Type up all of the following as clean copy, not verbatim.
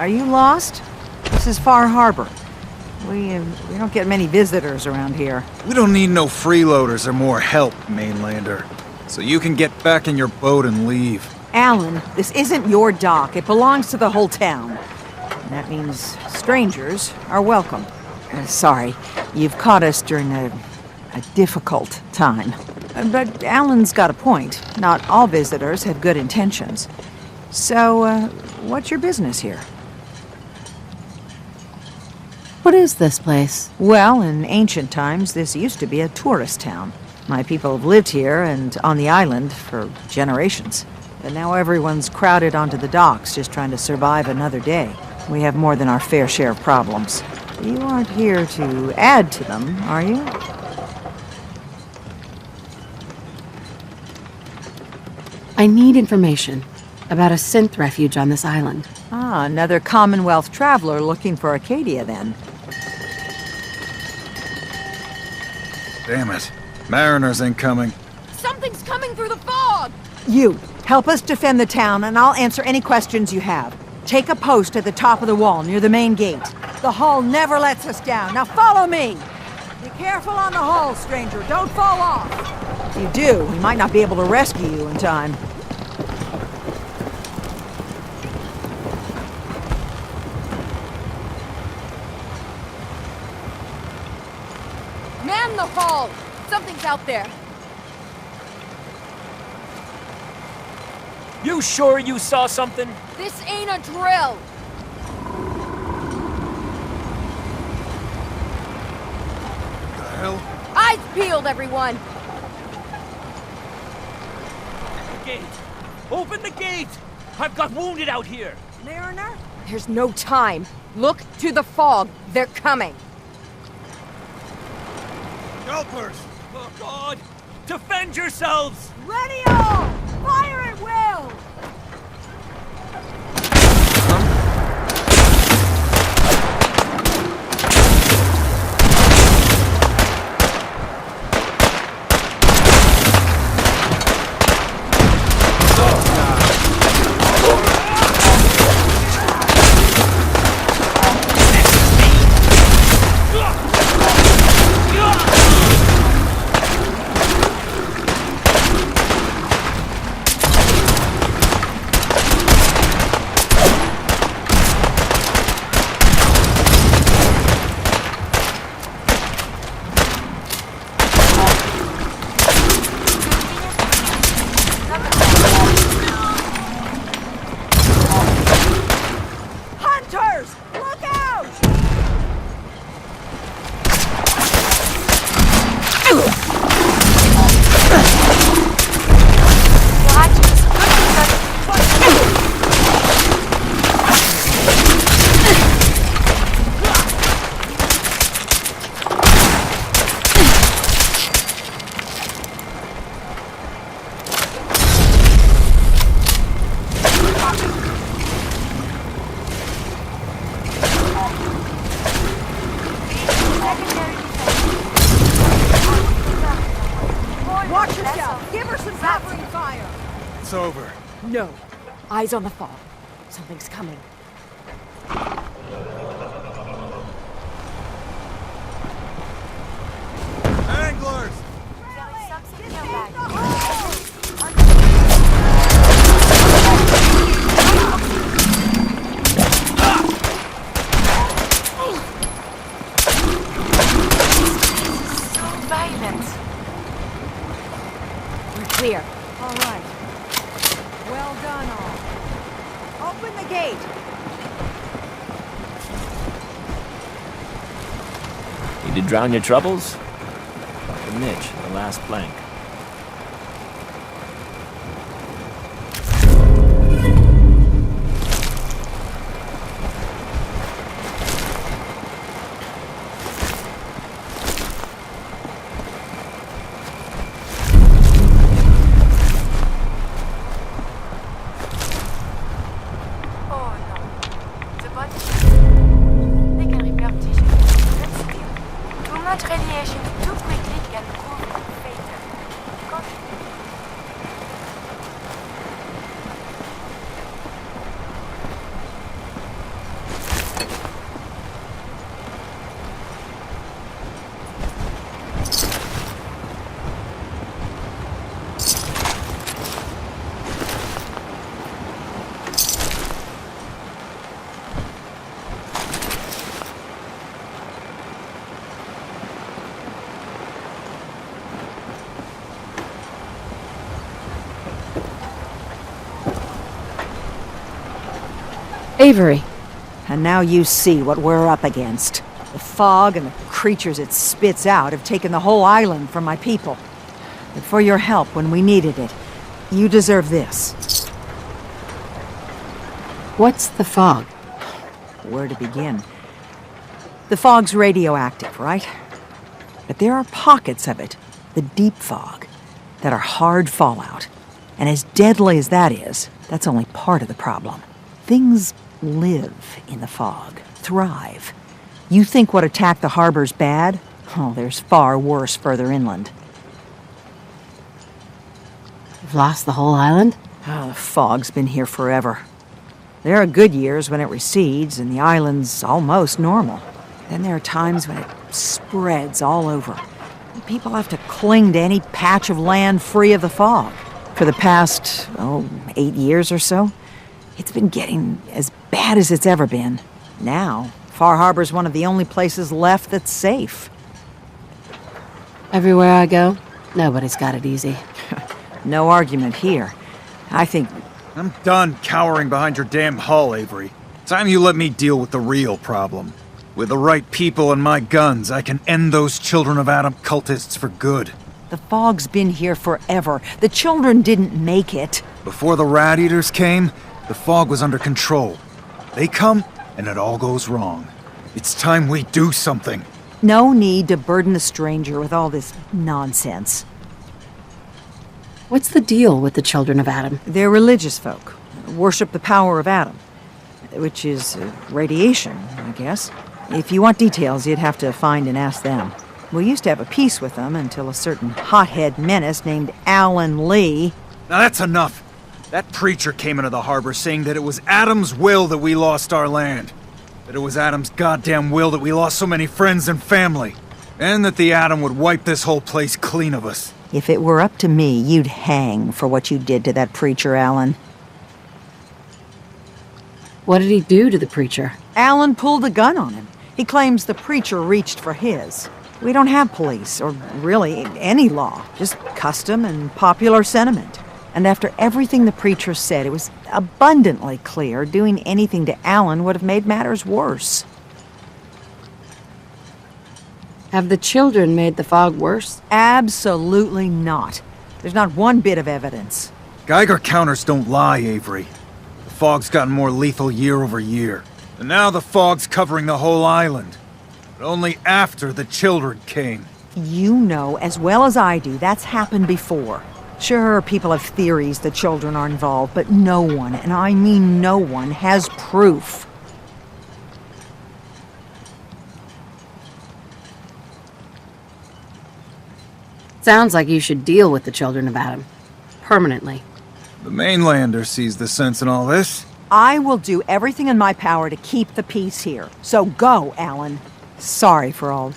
Are you lost? This is Far Harbor. We don't get many visitors around here. We don't need no freeloaders or more help, mainlander. So you can get back in your boat and leave. Alan, this isn't your dock. It belongs to the whole town. And that means strangers are welcome. Sorry, you've caught us during a difficult time. But Alan's got a point. Not all visitors have good intentions. So, what's your business here? What is this place? Well, in ancient times, this used to be a tourist town. My people have lived here and on the island for generations. But now everyone's crowded onto the docks, just trying to survive another day. We have more than our fair share of problems. You aren't here to add to them, are you? I need information about a synth refuge on this island. Ah, another Commonwealth traveler looking for Acadia, then. Damn it. Mariners incoming. Something's coming through the fog! You, help us defend the town, and I'll answer any questions you have. Take a post at the top of the wall near the main gate. The hull never lets us down. Now follow me! Be careful on the hull, stranger. Don't fall off. If you do, we might not be able to rescue you in time. Man the hull! Something's out there. You sure you saw something? This ain't a drill! The hell? Eyes peeled, everyone! The gate! Open the gate! I've got wounded out here! Mariner? There's no time. Look to the fog. They're coming. Helpers! Oh, God! Defend yourselves! Ready all! Fire at will! Watch yourself! Give her some covering fire! It's over. No. Eyes on the fog. Something's coming. Anglers! Clear. All right. Well done, all. Open the gate. Need to drown your troubles? The niche, the last plank. Radiation too quickly can prove fatal. Avery. And now you see what we're up against. The fog and the creatures it spits out have taken the whole island from my people. But for your help when we needed it, you deserve this. What's the fog? Where to begin? The fog's radioactive, right? But there are pockets of it, the deep fog, that are hard fallout. And as deadly as that is, that's only part of the problem. Things live in the fog, thrive. You think what attacked the harbor's bad? Oh, there's far worse further inland. You've lost the whole island? Oh, the fog's been here forever. There are good years when it recedes and the island's almost normal. Then there are times when it spreads all over. People have to cling to any patch of land free of the fog. For the past, 8 years or so, it's been getting as bad as it's ever been. Now, Far Harbor's one of the only places left that's safe. Everywhere I go, nobody's got it easy. No argument here. I think... I'm done cowering behind your damn hull, Avery. Time you let me deal with the real problem. With the right people and my guns, I can end those Children of Adam cultists for good. The fog's been here forever. The children didn't make it. Before the Rat Eaters came, the fog was under control. They come, and it all goes wrong. It's time we do something. No need to burden the stranger with all this nonsense. What's the deal with the Children of Adam? They're religious folk. Worship the power of Adam. Which is radiation, I guess. If you want details, you'd have to find and ask them. We used to have a peace with them until a certain hothead menace named Alan Lee... Now that's enough. That preacher came into the harbor saying that it was Adam's will that we lost our land. That it was Adam's goddamn will that we lost so many friends and family. And that the Adam would wipe this whole place clean of us. If it were up to me, you'd hang for what you did to that preacher, Alan. What did he do to the preacher? Alan pulled a gun on him. He claims the preacher reached for his. We don't have police, or really any law, just custom and popular sentiment. And after everything the preacher said, it was abundantly clear doing anything to Alan would have made matters worse. Have the children made the fog worse? Absolutely not. There's not one bit of evidence. Geiger counters don't lie, Avery. The fog's gotten more lethal year over year. And now the fog's covering the whole island. But only after the children came. You know as well as I do that's happened before. Sure, people have theories the children are involved, but no one, and I mean no one, has proof. Sounds like you should deal with the Children of Adam. Permanently. The mainlander sees the sense in all this. I will do everything in my power to keep the peace here. So go, Alan. Sorry for all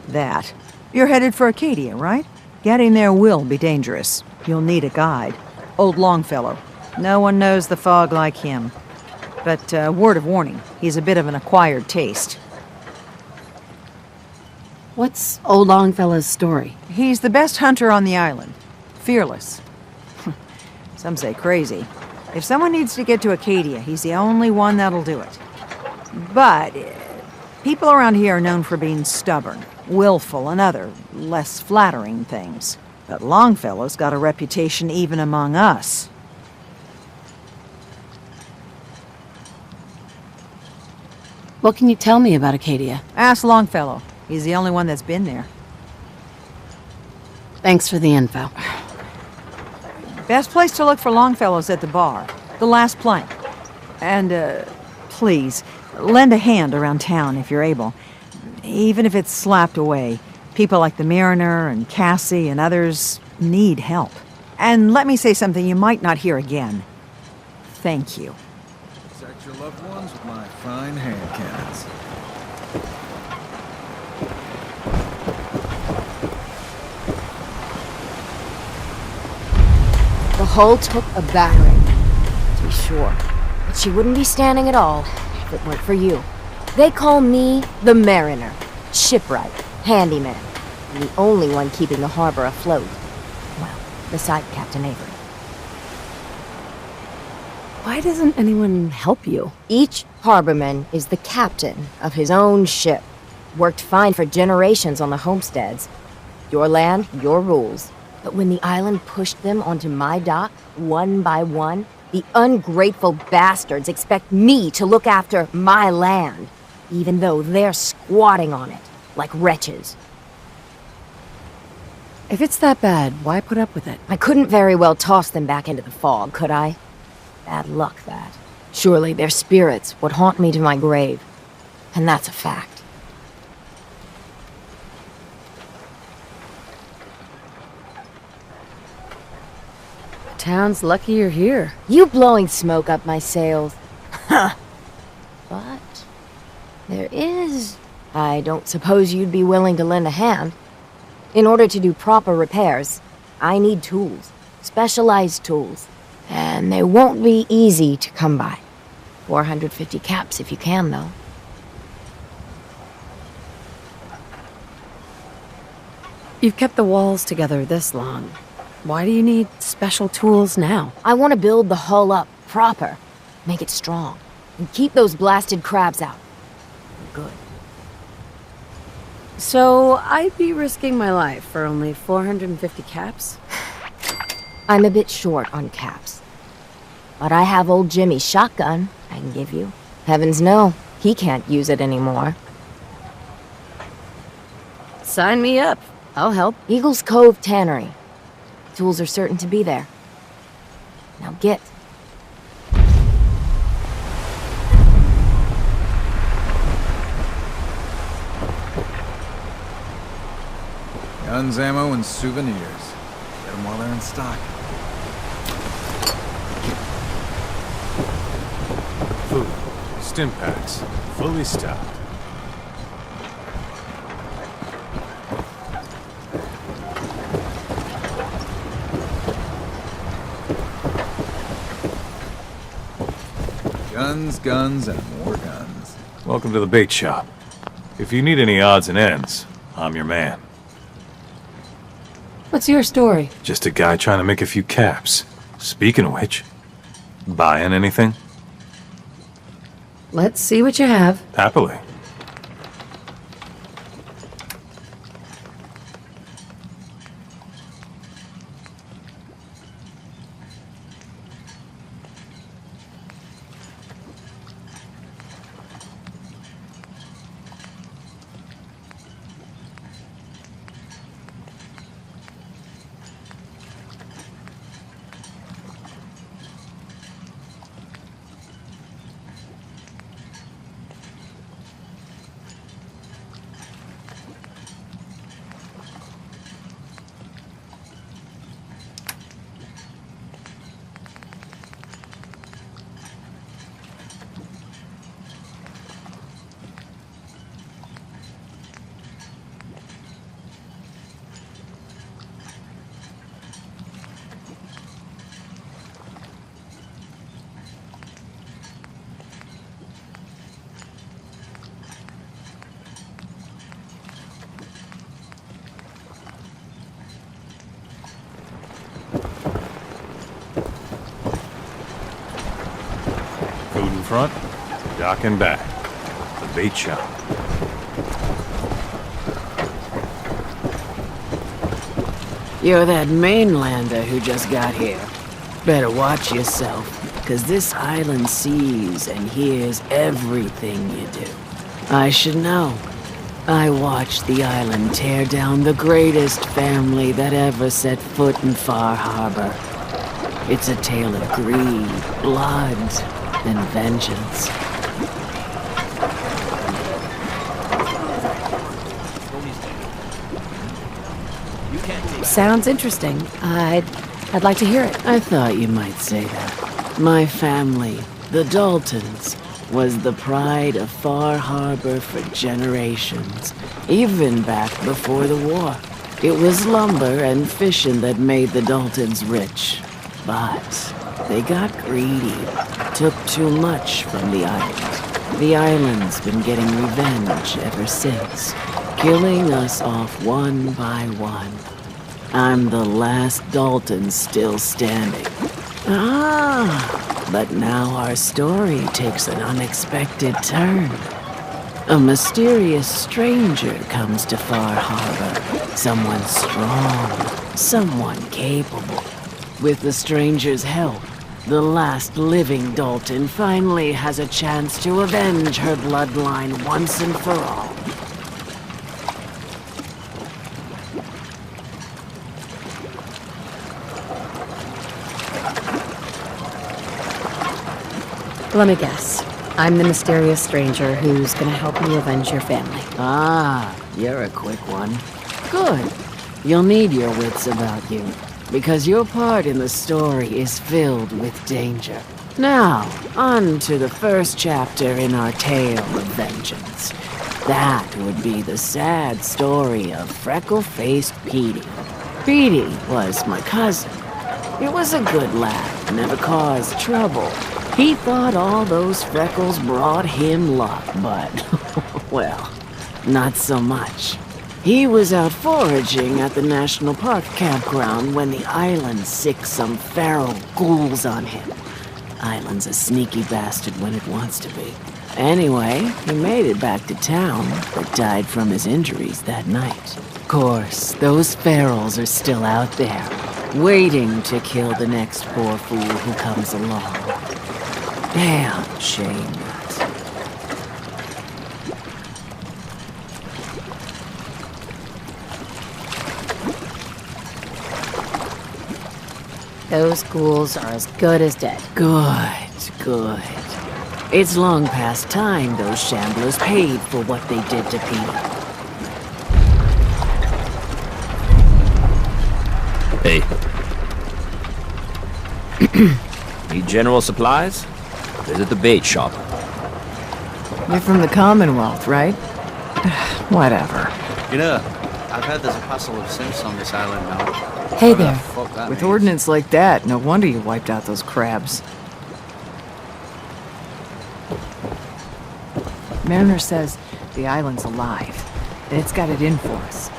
that. You're headed for Acadia, right? Getting there will be dangerous. You'll need a guide. Old Longfellow. No one knows the fog like him. But word of warning, he's a bit of an acquired taste. What's old Longfellow's story? He's the best hunter on the island. Fearless. Some say crazy. If someone needs to get to Acadia, he's the only one that'll do it. But people around here are known for being stubborn, willful, and other less flattering things. But Longfellow's got a reputation even among us. What can you tell me about Acadia? Ask Longfellow. He's the only one that's been there. Thanks for the info. Best place to look for Longfellow's at the bar. The last plank. And, please, lend a hand around town if you're able. Even if it's slapped away. People like the Mariner and Cassie and others need help. And let me say something you might not hear again. Thank you. Protect your loved ones with my fine hand cannons. The hull took a battering, to be sure. But she wouldn't be standing at all if it weren't for you. They call me the Mariner, shipwright, handyman, and the only one keeping the harbor afloat. Well, beside Captain Avery. Why doesn't anyone help you? Each harborman is the captain of his own ship. Worked fine for generations on the homesteads. Your land, your rules. But when the island pushed them onto my dock, one by one, the ungrateful bastards expect me to look after my land, even though they're squatting on it, like wretches. If it's that bad, why put up with it? I couldn't very well toss them back into the fog, could I? Bad luck, that. Surely their spirits would haunt me to my grave. And that's a fact. Town's lucky you're here. You blowing smoke up my sails. Huh. But there is... I don't suppose you'd be willing to lend a hand. In order to do proper repairs, I need tools. Specialized tools. And they won't be easy to come by. 450 caps if you can, though. You've kept the walls together this long. Why do you need special tools now? I want to build the hull up proper. Make it strong. And keep those blasted crabs out. Good. So, I'd be risking my life for only 450 caps? I'm a bit short on caps. But I have old Jimmy's shotgun I can give you. Heavens no, he can't use it anymore. Sign me up. I'll help. Eagle's Cove Tannery. Tools are certain to be there. Now get. Guns, ammo, and souvenirs. Get them while they're in stock. Food, stim packs, fully stocked. Guns, guns, and more guns. Welcome to the bait shop. If you need any odds and ends, I'm your man. What's your story? Just a guy trying to make a few caps. Speaking of which, buying anything? Let's see what you have. Happily. Food in front, dock and back. The bait shop. You're that mainlander who just got here. Better watch yourself, because this island sees and hears everything you do. I should know. I watched the island tear down the greatest family that ever set foot in Far Harbor. It's a tale of greed, blood, and vengeance. Sounds interesting. I'd like to hear it. I thought you might say that. My family, the Daltons, was the pride of Far Harbor for generations, even back before the war. It was lumber and fishing that made the Daltons rich. But they got greedy, took too much from the island. The island's been getting revenge ever since, killing us off one by one. I'm the last Dalton still standing. Ah, but now our story takes an unexpected turn. A mysterious stranger comes to Far Harbor. Someone strong, someone capable. With the stranger's help, the last living Dalton finally has a chance to avenge her bloodline once and for all. Let me guess. I'm the mysterious stranger who's gonna help you avenge your family. Ah, you're a quick one. Good. You'll need your wits about you, because your part in the story is filled with danger. Now, on to the first chapter in our tale of vengeance. That would be the sad story of freckle-faced Petey. Petey was my cousin. He was a good lad, never caused trouble. He thought all those freckles brought him luck, but, well, not so much. He was out foraging at the National Park campground when the island sicked some feral ghouls on him. Island's a sneaky bastard when it wants to be. Anyway, he made it back to town, but died from his injuries that night. Of course, those ferals are still out there, waiting to kill the next poor fool who comes along. Damn shame that. Those ghouls are as good as dead. Good. It's long past time those shamblers paid for what they did to Hey. Need general supplies? Visit the bait shop. You're from the Commonwealth, right? Whatever. You know, I've had this apostle of sense on this island now. Hey What the there. fuck that With means. ordnance like that, no wonder you wiped out those crabs. Mariner says the island's alive. It's got it in for us.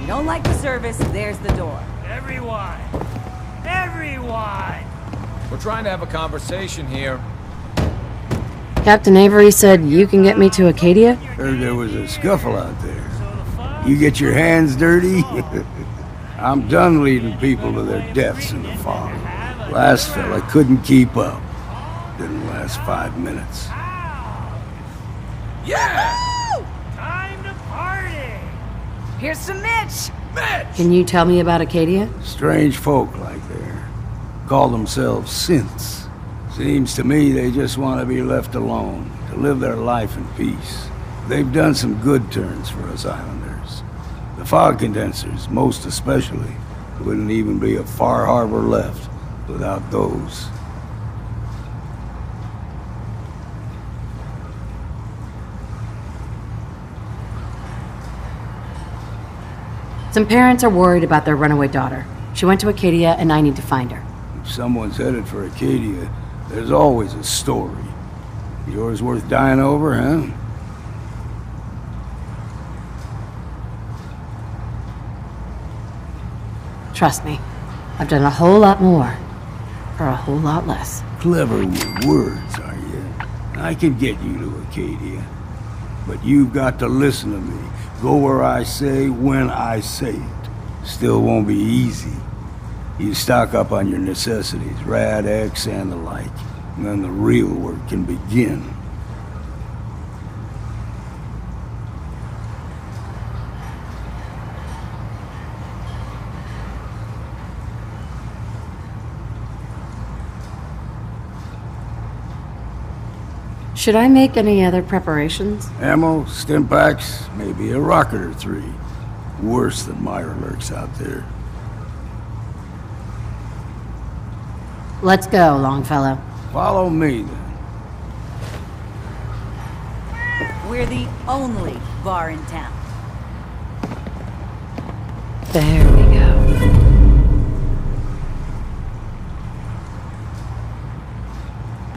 Don't like the service, there's the door. Everyone! We're trying to have a conversation here. Captain Avery said you can get me to Acadia? Heard there was a scuffle out there. You get your hands dirty? I'm done leading people to their deaths in the fog. Last fella couldn't keep up. Didn't last 5 minutes. Yeah! Time to party! Here's some Mitch! Can you tell me about Acadia? Strange folk like there. Call themselves synths. Seems to me they just want to be left alone, to live their life in peace. They've done some good turns for us islanders. The fog condensers, most especially, wouldn't even be a Far Harbor left without those. Some parents are worried about their runaway daughter. She went to Acadia and I need to find her. If someone's headed for Acadia, there's always a story. Yours worth dying over, huh? Trust me, I've done a whole lot more for a whole lot less. Clever with words, are you? I can get you to Acadia. But you've got to listen to me. Go where I say, when I say it. Still won't be easy. You stock up on your necessities, Rad X and the like. And then the real work can begin. Should I make any other preparations? Ammo, stim packs, maybe a rocket or 3. Worse than Meyer lurks out there. Let's go, Longfellow. Follow me, then. We're the only bar in town. There we go.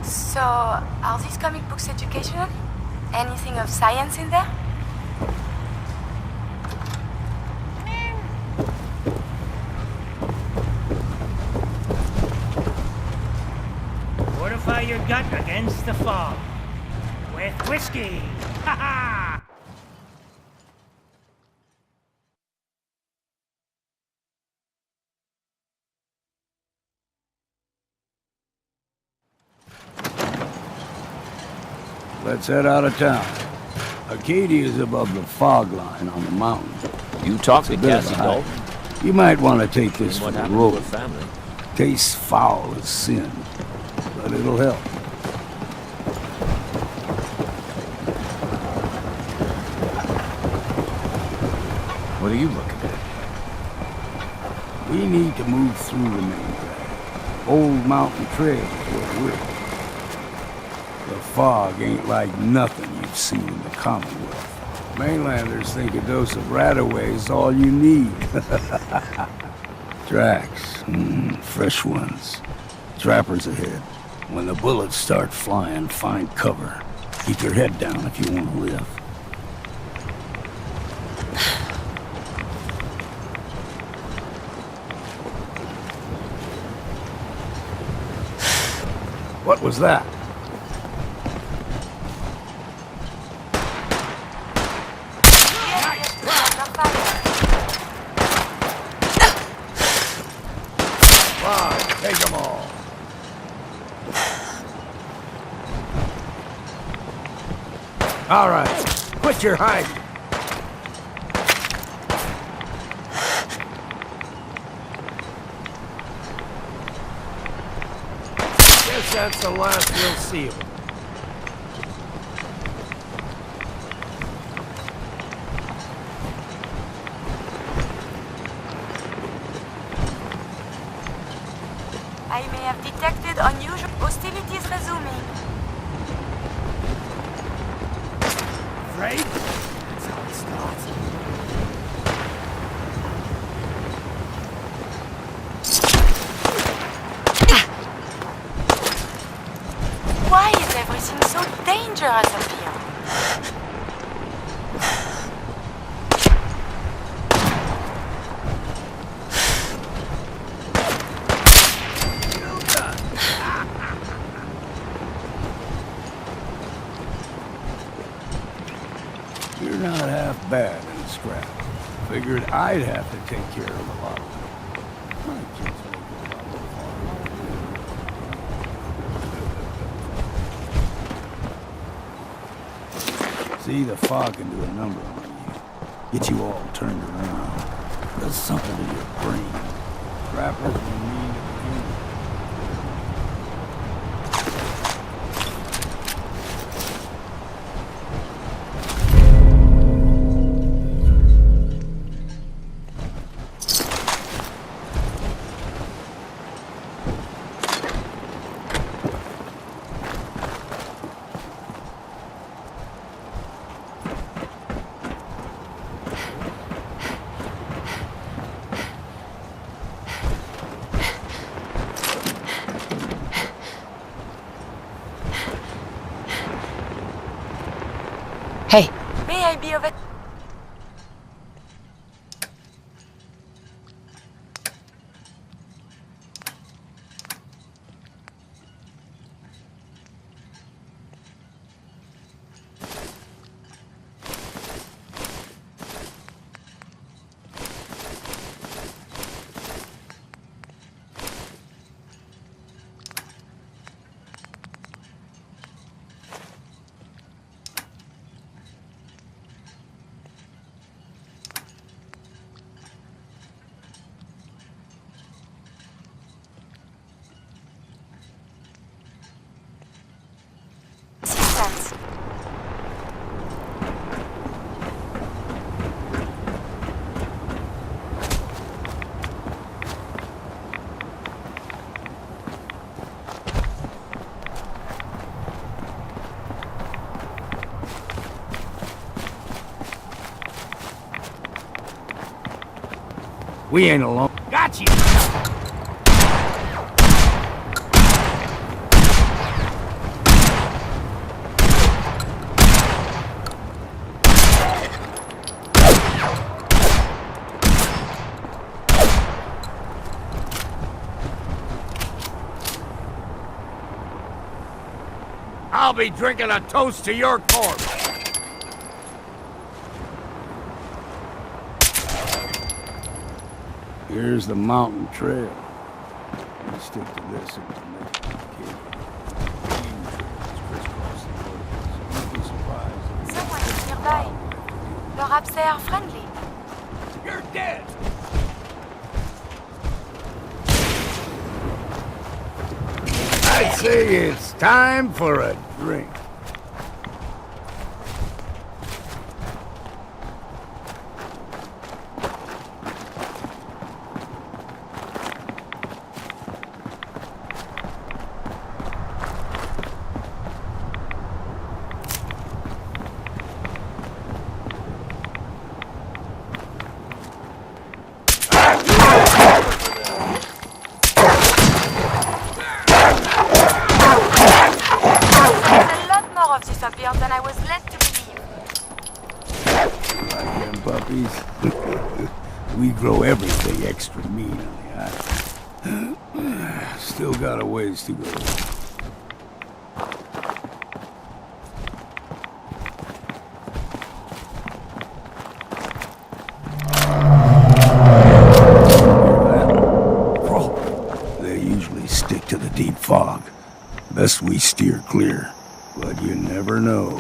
So, are these comic books educational? Anything of science in there? Fortify your gut against the fog. With whiskey! Ha ha! Let's head out of town. Acadia is above the fog line on the mountain. You talked to It's a bit of a Cassie hike. Dalton? You might want to take this What for the happened to her road. family? Tastes foul as sin, but it'll help. What are you looking at? We need to move through the main drag. Old mountain trail is where we're. The fog ain't like nothing you've seen in the Commonwealth. Mainlanders think a dose of Radaway is all you need. Tracks, fresh ones. Trappers ahead. When the bullets start flying, find cover. Keep your head down if you want to live. What was that? Take them all. All right, quit your hiding. Guess that's the last we'll see of them. I may have detected unusual hostilities resuming. Afraid? That's how it starts. Why is everything so dangerous up here? You're not half bad in the scrap. Figured I'd have to take care of a lot of them. Might just make it a lot more fun. See, the fog can do a number on you. Get you all turned around. Does something to your brain. Trappers will need it again. Hey, May I be of it? We ain't alone. Got you! I'll be drinking a toast to your corpse. Here's the mountain trail. We stick to this and Someone is nearby. Perhaps they are friendly. You're dead! I'd say it's time for a drink. Than I was led to believe. Like them puppies, we grow everything extra mean on the island. Still got a ways to go. They usually stick to the deep fog. Best we steer clear. But you never know.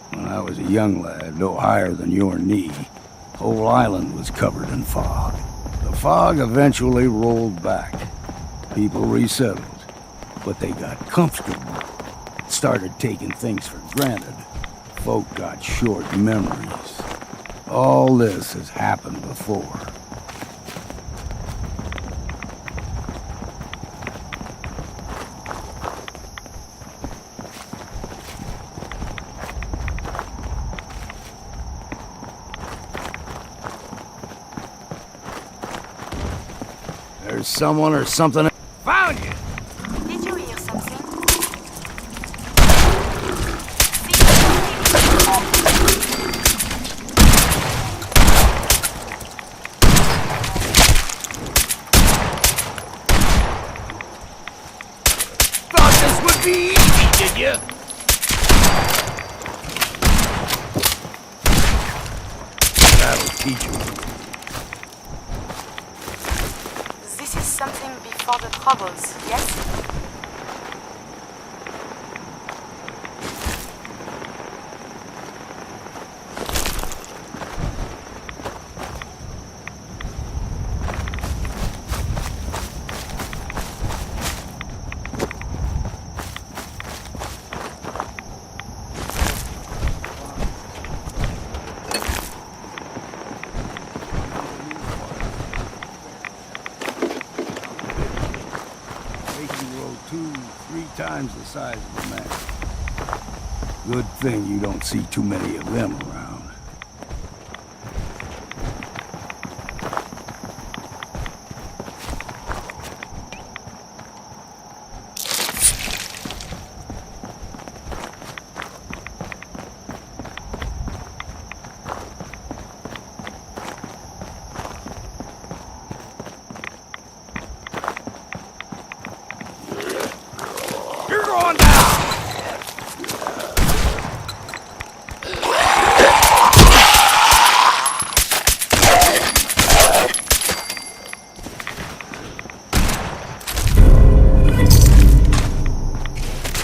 When I was a young lad, no higher than your knee, whole island was covered in fog. The fog eventually rolled back. People resettled, but they got comfortable. Started taking things for granted. Folk got short memories. All this has happened before. There's someone or something. Found you! Did you hear something? Would be easy, did you? That'll teach you. This is something before the troubles, yes? Times the size of a man. Good thing you don't see too many of them around.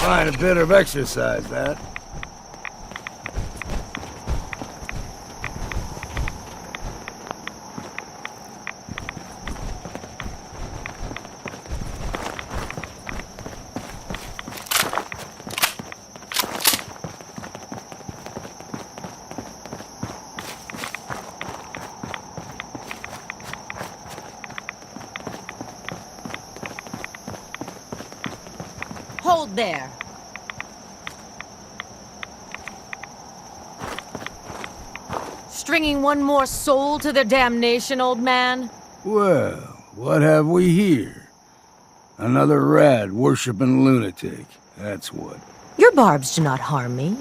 Fine, a bit of exercise, that. hold there. Stringing one more soul to their damnation, old man? Well, what have we here? Another rad worshipping lunatic, that's what. Your barbs do not harm me.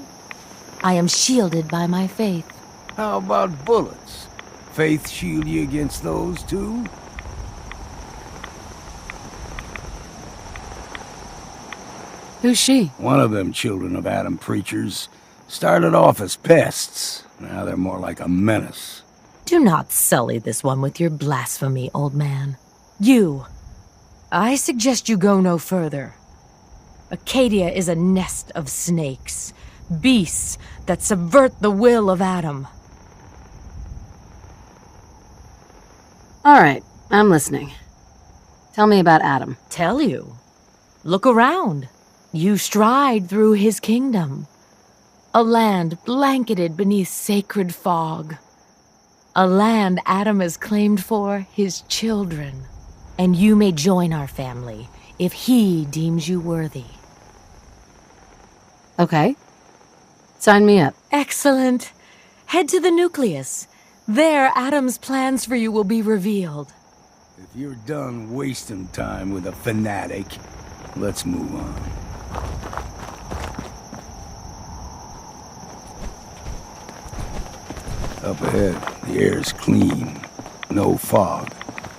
I am shielded by my faith. How about bullets? Faith shield you against those too? Who's she? One of them children of Adam preachers. Started off as pests. Now they're more like a menace. Do not sully this one with your blasphemy, old man. You. I suggest you go no further. Acadia is a nest of snakes. Beasts that subvert the will of Adam. All right, I'm listening. Tell me about Adam. Tell you. Look around. You stride through his kingdom. A land blanketed beneath sacred fog. A land Adam has claimed for his children. And you may join our family if he deems you worthy. Okay. Sign me up. Excellent. Head to the nucleus. There, Adam's plans for you will be revealed. If you're done wasting time with a fanatic, let's move on. Up ahead, the air's clean. No fog.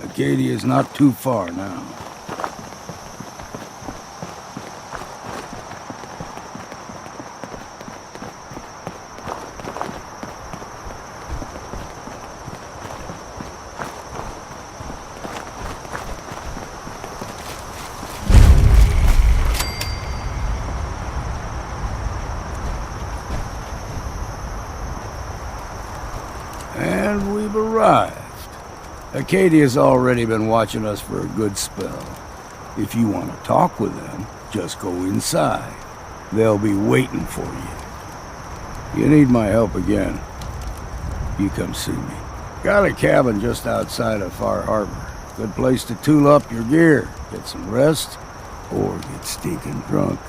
Acadia's not too far now. And we've arrived. Acadia's already been watching us for a good spell. If you want to talk with them, just go inside. They'll be waiting for you. You need my help again, you come see me. Got a cabin just outside of Far Harbor. Good place to tool up your gear, get some rest, or get stinking drunk.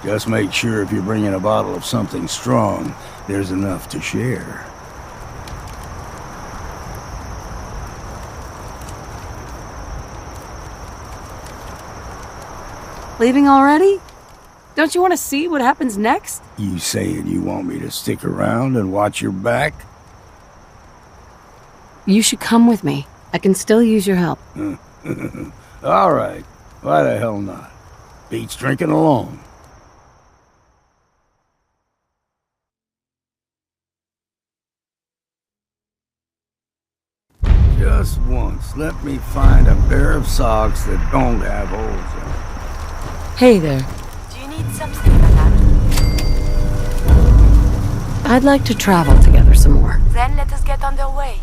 Just make sure if you're bringing a bottle of something strong, there's enough to share. Leaving already? Don't you want to see what happens next? You saying you want me to stick around and watch your back? You should come with me. I can still use your help. All right. Why the hell not? Beats drinking alone. Just once, let me find a pair of socks that don't have holes in them. Hey there. Do you need something, madame? I'd like to travel together some more. Then let us get underway.